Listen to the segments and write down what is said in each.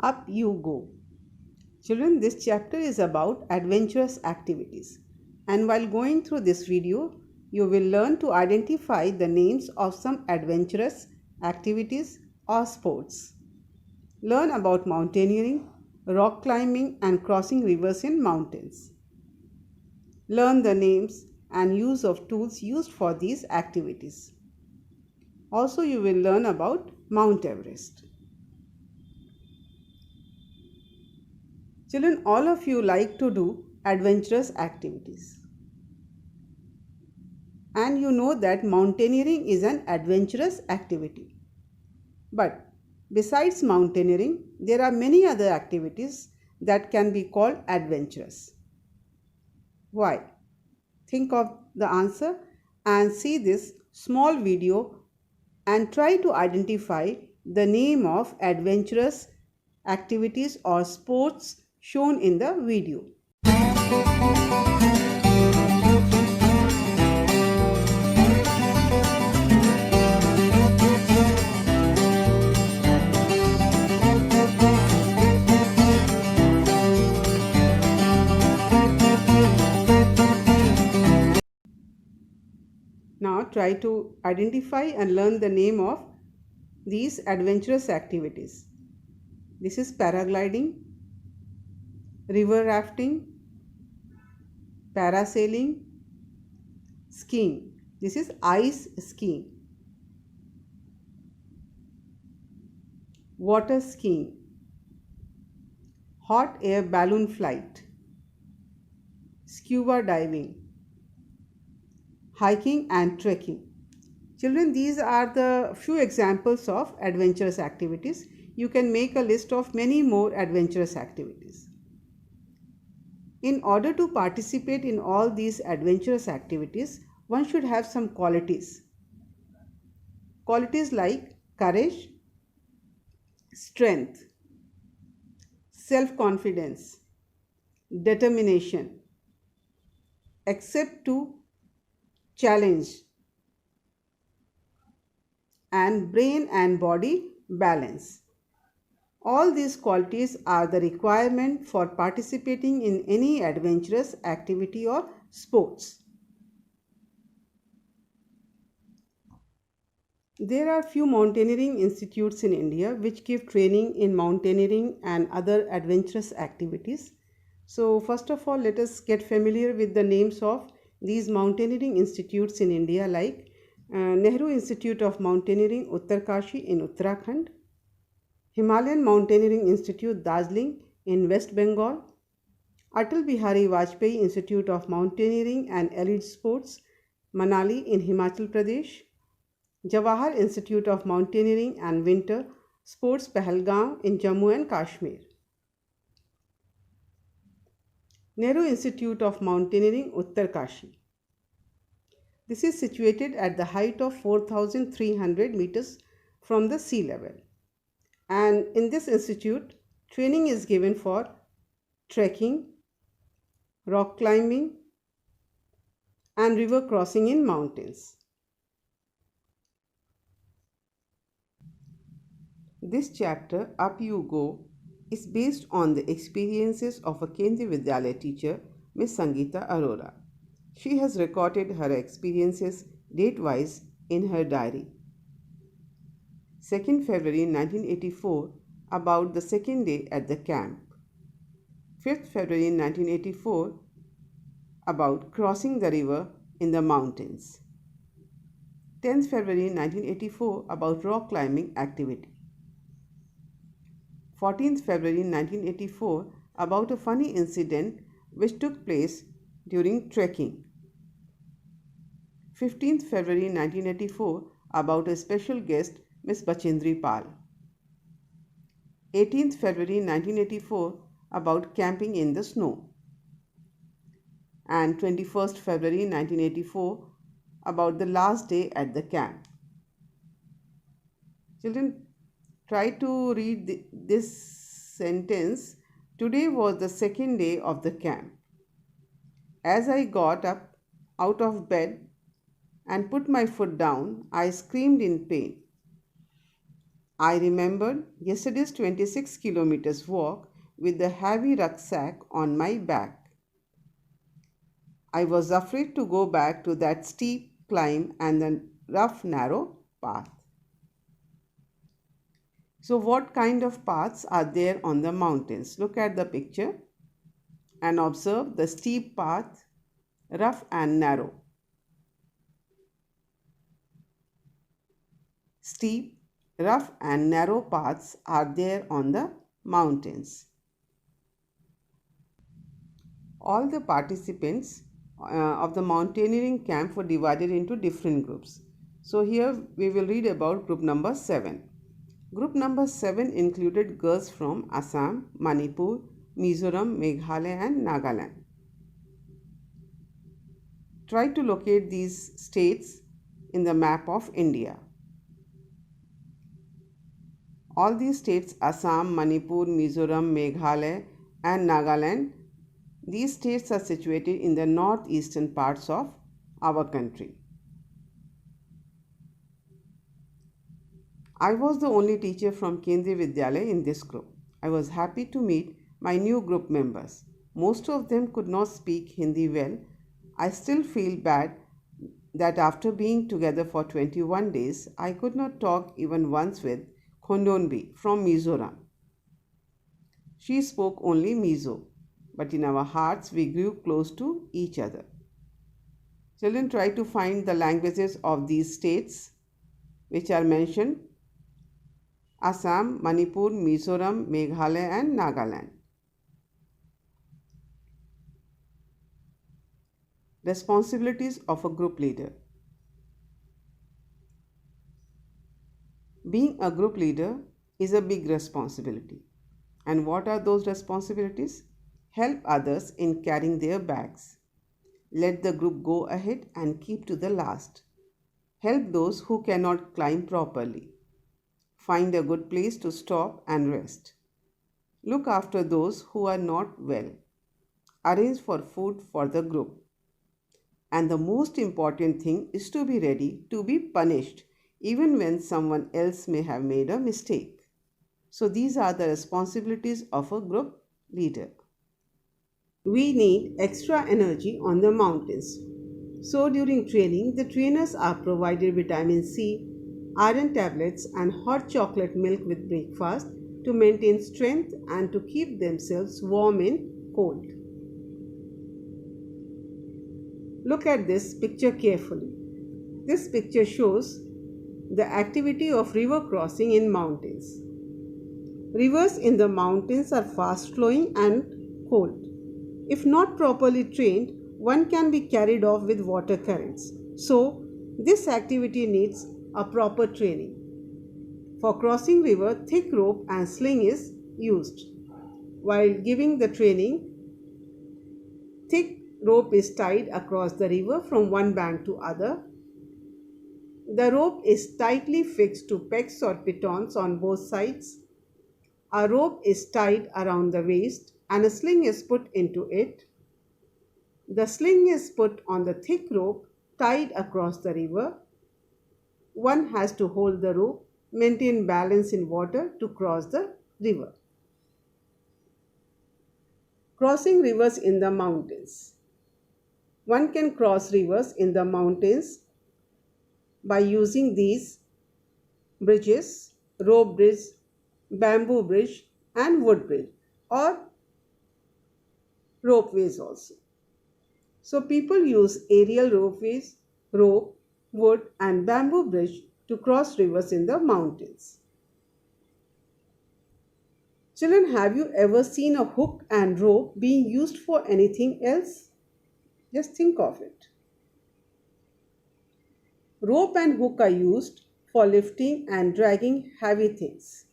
Up you go. Children, this chapter is about adventurous activities. And while going through this video, you will learn to identify the names of some adventurous activities or sports. Learn about mountaineering, rock climbing, and crossing rivers in mountains. Learn the names and use of tools used for these activities. Also, you will learn about Mount Everest. Children, all of you like to do adventurous activities. And you know that mountaineering is an adventurous activity. But besides mountaineering, there are many other activities that can be called adventurous. Why? Think of the answer and see this small video and try to identify the name of adventurous activities or sports shown in the video. Now try to identify and learn the name of these adventurous activities. This is paragliding, river rafting, parasailing, skiing. This is ice skiing, water skiing, hot air balloon flight, scuba diving, hiking and trekking. Children, these are the few examples of adventurous activities. You can make a list of many more adventurous activities. In order to participate in all these adventurous activities, one should have some qualities. Qualities like courage, strength, self-confidence, determination, accept to challenge, and brain and body balance. All these qualities are the requirement for participating in any adventurous activity or sports. There are few mountaineering institutes in India which give training in mountaineering and other adventurous activities. So first of all, let us get familiar with the names of these mountaineering institutes in India, like Nehru Institute of Mountaineering, Uttarkashi in Uttarakhand, Himalayan Mountaineering Institute, Darjeeling in West Bengal, Atal Bihari Vajpayee Institute of Mountaineering and Elite Sports, Manali in Himachal Pradesh, Jawahar Institute of Mountaineering and Winter Sports, Pahalgam in Jammu and Kashmir. Nehru Institute of Mountaineering, Uttarkashi. This is situated at the height of 4,300 meters from the sea level. And in this institute, training is given for trekking, rock climbing, and river crossing in mountains. This chapter, Up You Go, is based on the experiences of a Kendriya Vidyalaya teacher, Miss Sangeeta Arora. She has recorded her experiences date-wise in her diary. 2nd February 1984, about the second day at the camp. 5th February 1984, about crossing the river in the mountains. 10th February 1984, about rock climbing activity. 14th February 1984, about a funny incident which took place during trekking. 15th February 1984, about a special guest, Miss Bachindri Pal. 18th February 1984, about camping in the snow. And 21st February 1984, about the last day at the camp. Children, try to read this sentence. Today was the second day of the camp. As I got up out of bed and put my foot down, I screamed in pain. I remembered yesterday's 26 kilometers walk with the heavy rucksack on my back. I was afraid to go back to that steep climb and the rough, narrow path. So, what kind of paths are there on the mountains? Look at the picture and observe the steep path, rough and narrow. Steep, rough and narrow paths are there on the mountains. All the participants of the mountaineering camp were divided into different groups. So here we will read about group number 7. Group number 7 included girls from Assam, Manipur, Mizoram, Meghalaya and Nagaland. Try to locate these states in the map of India. All these states, Assam, Manipur, Mizoram, Meghalaya and Nagaland, these states are situated in the northeastern parts of our country. I was the only teacher from Kendriya Vidyalaya in this group. I was happy to meet my new group members. Most of them could not speak Hindi well. I still feel bad that after being together for 21 days, I could not talk even once with Khondonbi from Mizoram. She spoke only Mizo, but in our hearts we grew close to each other. Children, try to find the languages of these states which are mentioned: Assam, Manipur, Mizoram, Meghalaya and Nagaland. Responsibilities of a group leader. Being a group leader is a big responsibility. And what are those responsibilities? Help others in carrying their bags. Let the group go ahead and keep to the last. Help those who cannot climb properly. Find a good place to stop and rest. Look after those who are not well. Arrange for food for the group. And the most important thing is to be ready to be punished even when someone else may have made a mistake. So these are the responsibilities of a group leader. We need extra energy on the mountains. So during training, the trainers are provided vitamin C, iron tablets and hot chocolate milk with breakfast to maintain strength and to keep themselves warm in cold. Look at this picture carefully. This picture shows the activity of river crossing in mountains. Rivers in the mountains are fast flowing and cold. If not properly trained, one can be carried off with water currents. So, this activity needs a proper training. For crossing river, thick rope and sling is used. While giving the training, thick rope is tied across the river from one bank to other. The rope is tightly fixed to pegs or pitons on both sides. A rope is tied around the waist and a sling is put into it. The sling is put on the thick rope tied across the river. One has to hold the rope, maintain balance in water to cross the river. Crossing rivers in the mountains. One can cross rivers in the mountains by using these bridges: rope bridge, bamboo bridge and wood bridge, or ropeways also. So people use aerial ropeways, rope, wood and bamboo bridge to cross rivers in the mountains. Children, have you ever seen a hook and rope being used for anything else? Just think of it. Rope and hook are used for lifting and dragging heavy things.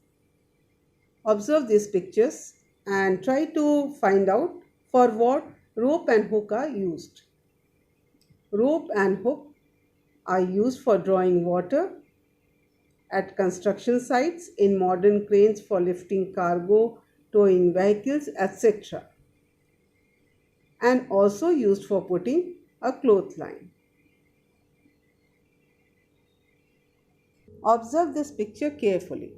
Observe these pictures and try to find out for what rope and hook are used. Rope and hook are used for drawing water at construction sites, in modern cranes for lifting cargo, towing vehicles, etc. And also used for putting a clothesline. Observe this picture carefully.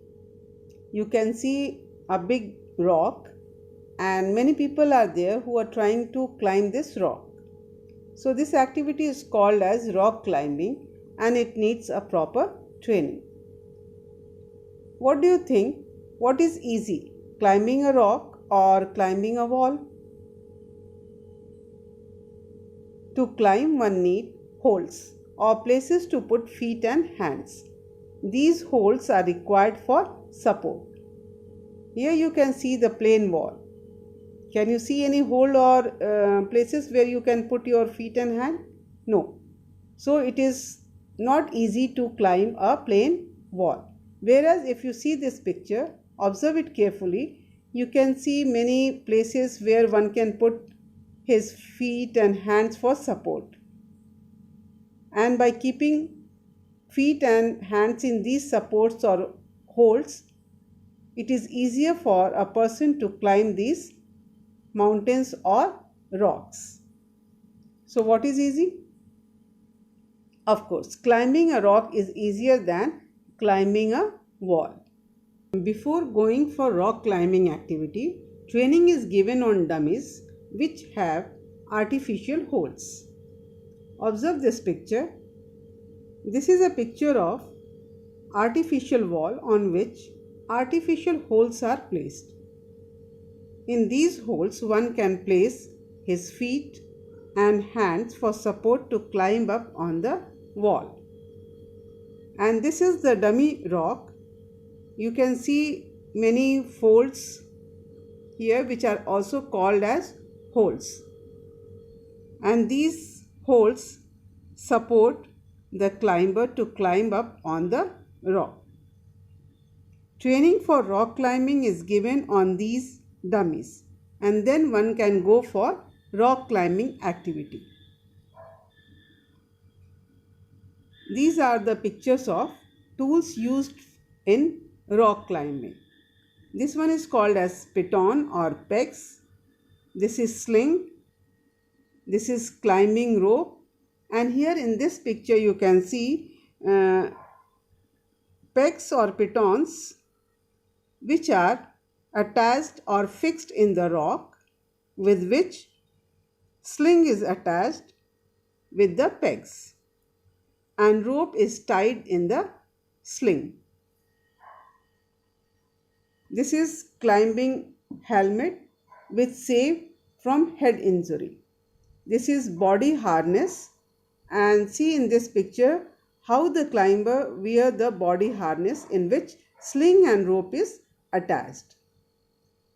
you can see a big rock, and many people are there who are trying to climb this rock. So this activity is called as rock climbing, and it needs a proper training. What do you think? What is easy, climbing a rock or climbing a wall? To climb, one needs holes or places to put feet and hands. These holes are required for support. Here you can see the plain wall. Can you see any hole or places where you can put your feet and hand? No. So it is not easy to climb a plain wall. Whereas if you see this picture, observe it carefully, you can see many places where one can put his feet and hands for support. And by keeping feet and hands in these supports or holds, it is easier for a person to climb these mountains or rocks. So what is easy? Of course, climbing a rock is easier than climbing a wall. Before going for rock climbing activity, training is given on dummies which have artificial holes. Observe this picture. This is a picture of artificial wall on which artificial holes are placed. In these holes, one can place his feet and hands for support to climb up on the wall. And this is the dummy rock. You can see many folds here which are also called as holes. And these holes support the climber to climb up on the rock. Training for rock climbing is given on these dummies, and then one can go for rock climbing activity. These are the pictures of tools used in rock climbing. This one is called as piton or pegs. This is sling. This is climbing rope. And here in this picture you can see pegs or pitons which are attached or fixed in the rock, with which sling is attached with the pegs and rope is tied in the sling. This is climbing helmet which save from head injury. This is body harness, and see in this picture how the climber wear the body harness in which sling and rope is attached.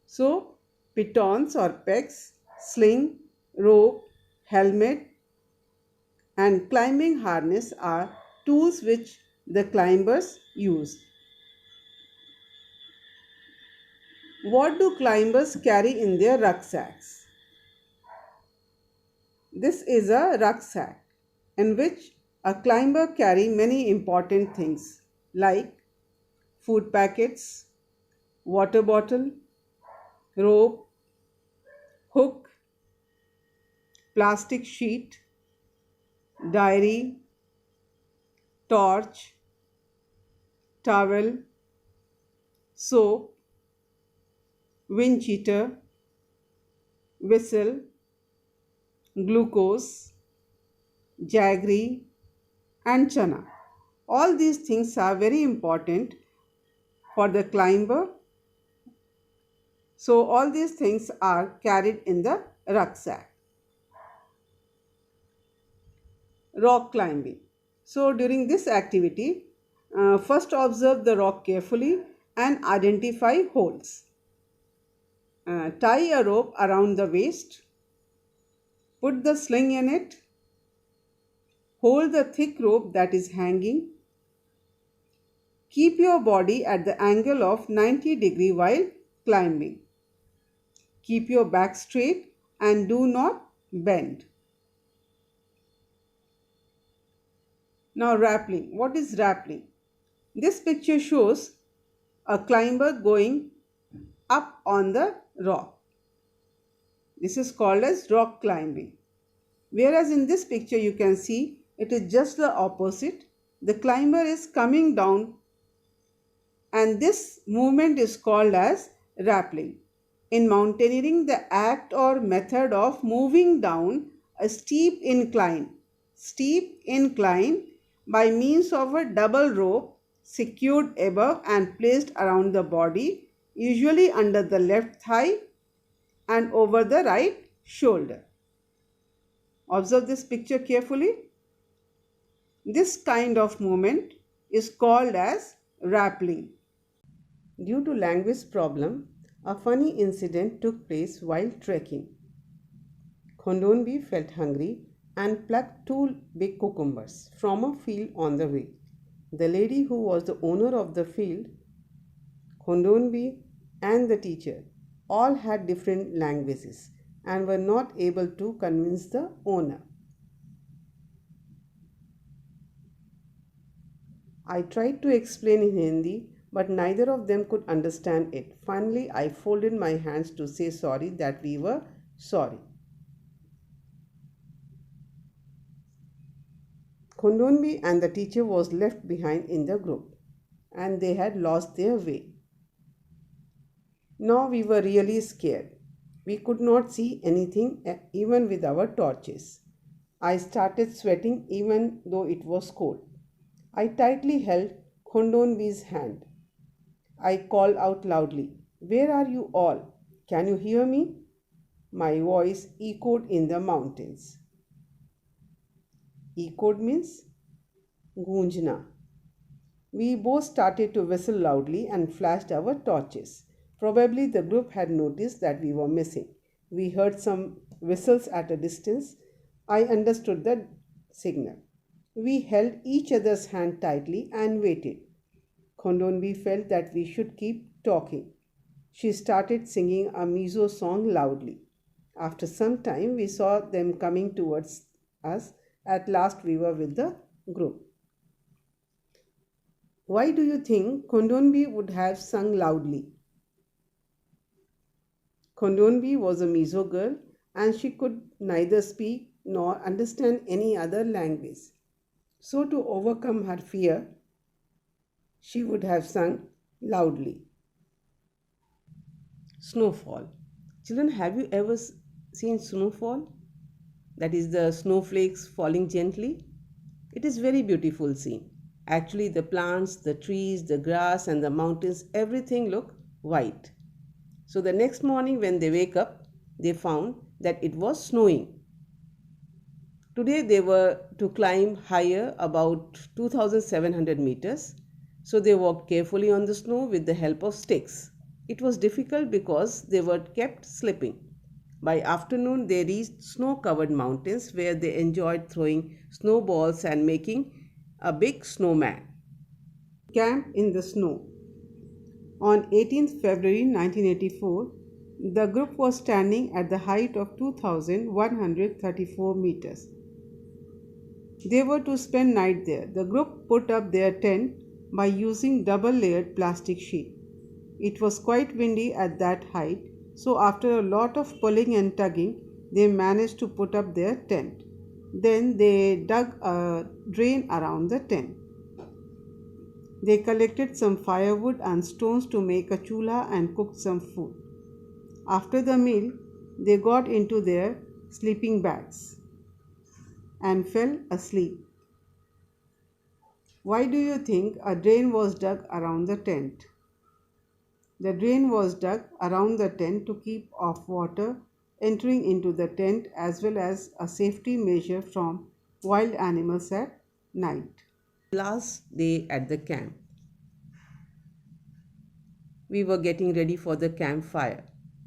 So pitons or pegs, sling, rope, helmet and climbing harness are tools which the climbers use. What do climbers carry in their rucksacks? This is a rucksack in which a climber carry many important things like food packets, water bottle, rope, hook, plastic sheet, diary, torch, towel, soap, wind cheater, whistle, glucose, jaggery and chana. All these things are very important for the climber. So all these things are carried in the rucksack. Rock climbing. So during this activity, first observe the rock carefully and identify holes. Tie a rope around the waist. Put the sling in it. Hold the thick rope that is hanging. Keep your body at the angle of 90 degrees while climbing. Keep your back straight and do not bend. Now rappelling. What is rappelling? This picture shows a climber going up on the rock. This is called as rock climbing. Whereas in this picture you can see it is just the opposite. The climber is coming down and this movement is called as rappelling. In mountaineering, the act or method of moving down a steep incline by means of a double rope secured above and placed around the body, usually under the left thigh and over the right shoulder. Observe this picture carefully. This kind of movement is called as rappelling. Due to language problem, a funny incident took place while trekking. Khondonbi felt hungry and plucked two big cucumbers from a field on the way. The lady who was the owner of the field, Khondonbi, and the teacher all had different languages and were not able to convince the owner. I tried to explain in Hindi, but neither of them could understand it. Finally, I folded my hands to say sorry that we were sorry. Khondonbi and the teacher was left behind in the group, and they had lost their way. Now we were really scared. We could not see anything even with our torches. I started sweating even though it was cold. I tightly held Khondonbi's hand. I called out loudly, "Where are you all? Can you hear me?" My voice echoed in the mountains. Echoed means goonjna. We both started to whistle loudly and flashed our torches. Probably the group had noticed that we were missing. We heard some whistles at a distance. I understood the signal. We held each other's hand tightly and waited. Khondonbi felt that we should keep talking. She started singing a Mizo song loudly. After some time, we saw them coming towards us. At last, we were with the group. Why do you think Khondonbi would have sung loudly? Khondonbi was a Mizo girl and she could neither speak nor understand any other language. So, to overcome her fear, she would have sung loudly. Snowfall. Children, have you ever seen snowfall? That is the snowflakes falling gently. It is very beautiful scene. Actually, the plants, the trees, the grass and the mountains, everything look white. So the next morning when they wake up, they found that it was snowing. Today they were to climb higher, about 2700 meters. So they walked carefully on the snow with the help of sticks. It was difficult because they were kept slipping. By afternoon, they reached snow-covered mountains where they enjoyed throwing snowballs and making a big snowman. Camp in the snow. On 18th February 1984, the group was standing at the height of 2134 meters. They were to spend night there. The group put up their tent by using double-layered plastic sheet. It was quite windy at that height, so after a lot of pulling and tugging, they managed to put up their tent. Then they dug a drain around the tent. They collected some firewood and stones to make a chula and cooked some food. After the meal, they got into their sleeping bags and fell asleep. Why do you think a drain was dug around the tent? The drain was dug around the tent to keep off water entering into the tent as well as a safety measure from wild animals at night. Last day at the camp. We were getting ready for the campfire.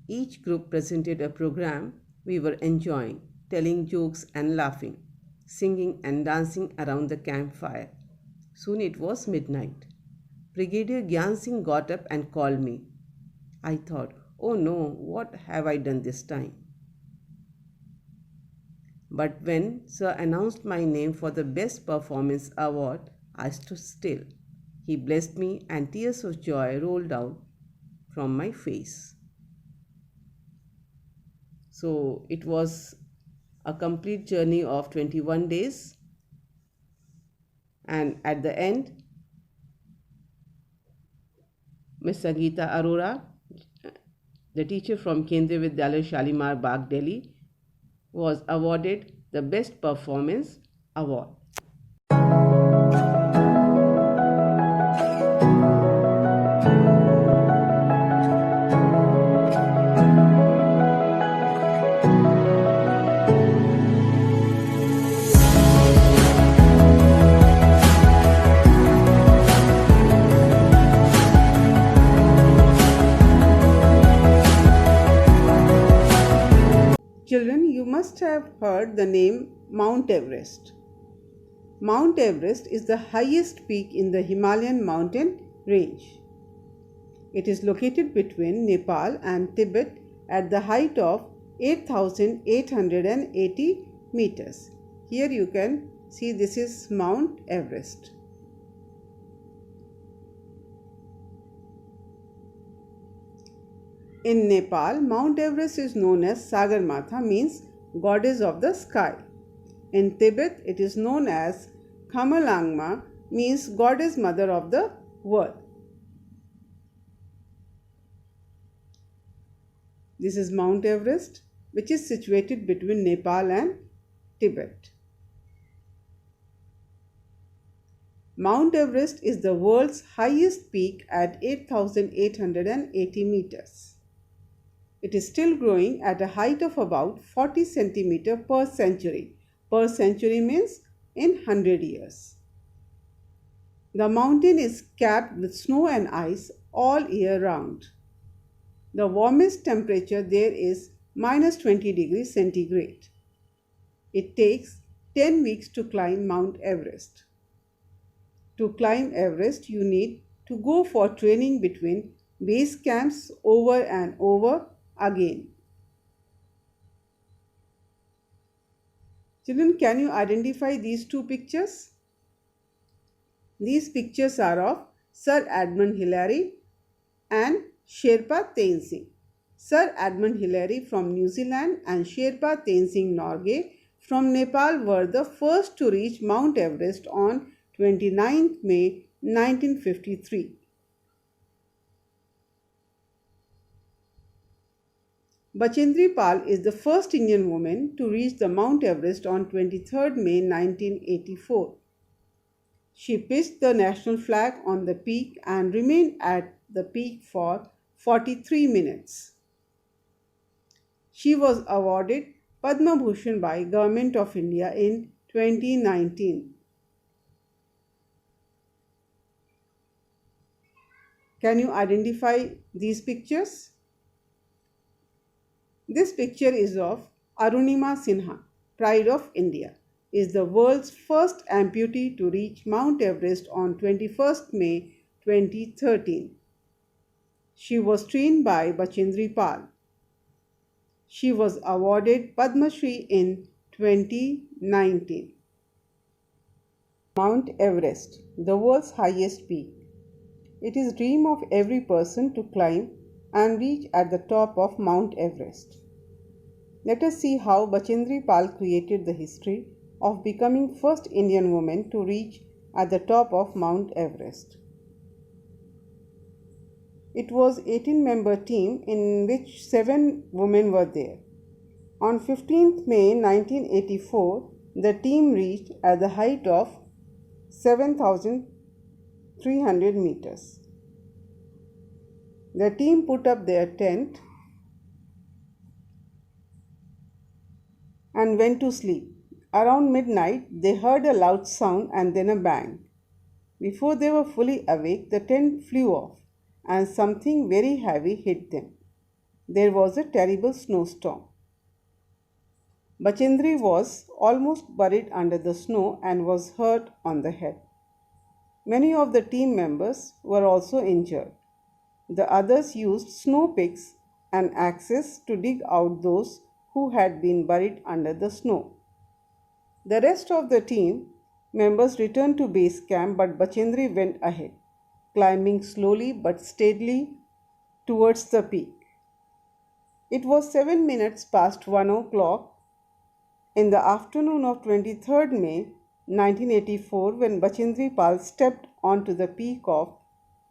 Each group presented a program we were enjoying, telling jokes and laughing, singing and dancing around the campfire. Soon it was midnight. Brigadier Gyan Singh got up and called me. I thought, oh no, what have I done this time? But when Sir announced my name for the Best Performance Award, I stood still. He blessed me and tears of joy rolled down from my face. So it was a complete journey of 21 days, and at the end Miss Sangeeta Arora, the teacher from Kendriya Vidyalaya Shalimar Bagh, Delhi, was awarded the Best Performance Award. Children, you must have heard the name Mount Everest. Mount Everest is the highest peak in the Himalayan mountain range. It is located between Nepal and Tibet at the height of 8,880 meters. Here you can see this is Mount Everest. In Nepal, Mount Everest is known as Sagarmatha, means goddess of the sky. In Tibet, it is known as Khamalangma, means goddess mother of the world. This is Mount Everest, which is situated between Nepal and Tibet. Mount Everest is the world's highest peak at 8,880 meters. It is still growing at a height of about 40 centimeters per century. Per century means in 100 years. The mountain is capped with snow and ice all year round. The warmest temperature there is minus 20 degrees centigrade. It takes 10 weeks to climb Mount Everest. To climb Everest, you need to go for training between base camps over and over again. Children, can you identify these two pictures? These pictures are of Sir Edmund Hillary and Sherpa Tenzing. Sir Edmund Hillary from New Zealand and Sherpa Tenzing Norgay from Nepal were the first to reach Mount Everest on 29th May 1953. Bachendri Pal is the first Indian woman to reach the Mount Everest on 23rd May 1984. She pitched the national flag on the peak and remained at the peak for 43 minutes. She was awarded Padma Bhushan by Government of India in 2019. Can you identify these pictures? This picture is of Arunima Sinha, Pride of India, is the world's first amputee to reach Mount Everest on 21st May 2013. She was trained by Bachendri Pal. She was awarded Padma Shri in 2019. Mount Everest, the world's highest peak. It is dream of every person to climb and reach at the top of Mount Everest. Let us see how Bachendri Pal created the history of becoming first Indian woman to reach at the top of Mount Everest. It was 18-member team in which 7 women were there. On 15th May 1984, the team reached at the height of 7,300 meters. The team put up their tent and went to sleep. Around midnight, they heard a loud sound and then a bang. Before they were fully awake, the tent flew off and something very heavy hit them. There was a terrible snowstorm. Bachendri was almost buried under the snow and was hurt on the head. Many of the team members were also injured. The others used snow picks and axes to dig out those who had been buried under the snow. The rest of the team members returned to base camp, but Bachendri went ahead, climbing slowly but steadily towards the peak. It was 7 minutes past 1 o'clock in the afternoon of 23rd May 1984 when Bachendri Pal stepped onto the peak of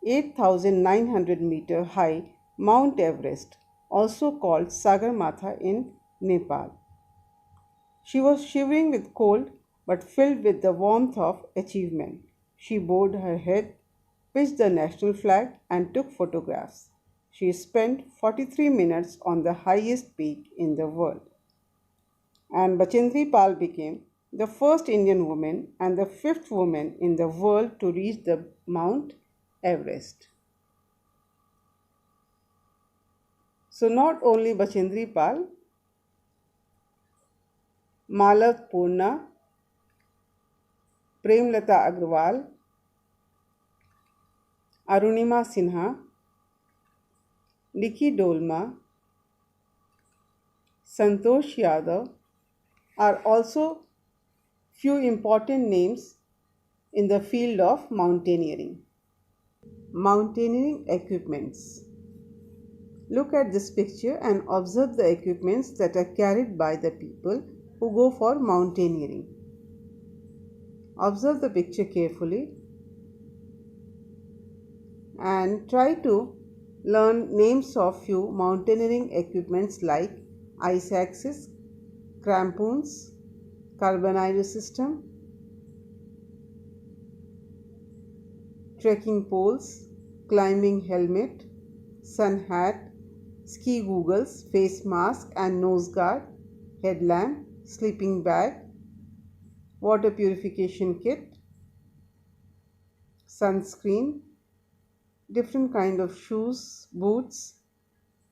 8,900-meter high Mount Everest, also called Sagarmatha in Nepal. She was shivering with cold but filled with the warmth of achievement. She bowed her head, pitched the national flag, and took photographs. She spent 43 minutes on the highest peak in the world. And Bachendri Pal became the first Indian woman and the fifth woman in the world to reach the Mount Everest. So not only Bachendri Pal, Malav Purna, Premlata Agrawal, Arunima Sinha, Nikki Dolma, Santosh Yadav are also few important names in the field of mountaineering. Mountaineering equipments. Look at this picture and observe the equipments that are carried by the people who go for mountaineering. Observe the picture carefully and try to learn names of few mountaineering equipments like ice axes, crampons, carbonized system, trekking poles, climbing helmet, sun hat, ski goggles, face mask and nose guard, headlamp, sleeping bag, water purification kit, sunscreen, different kind of shoes, boots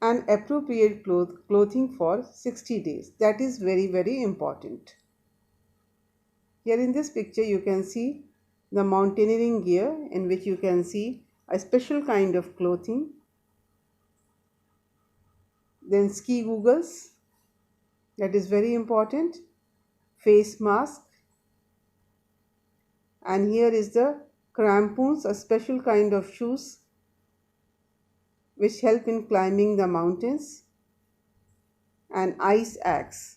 and appropriate clothing for 60 days. That is very important. Here in this picture you can see the mountaineering gear in which you can see a special kind of clothing, then ski goggles, that is very important, face mask, and here is the crampons, a special kind of shoes which help in climbing the mountains, and ice axe.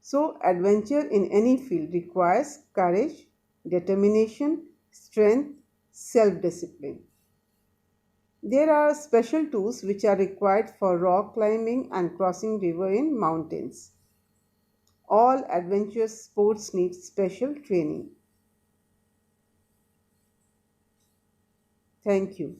So adventure in any field requires courage, determination, strength, self-discipline. There are special tools which are required for rock climbing and crossing river in mountains. All adventurous sports need special training. Thank you.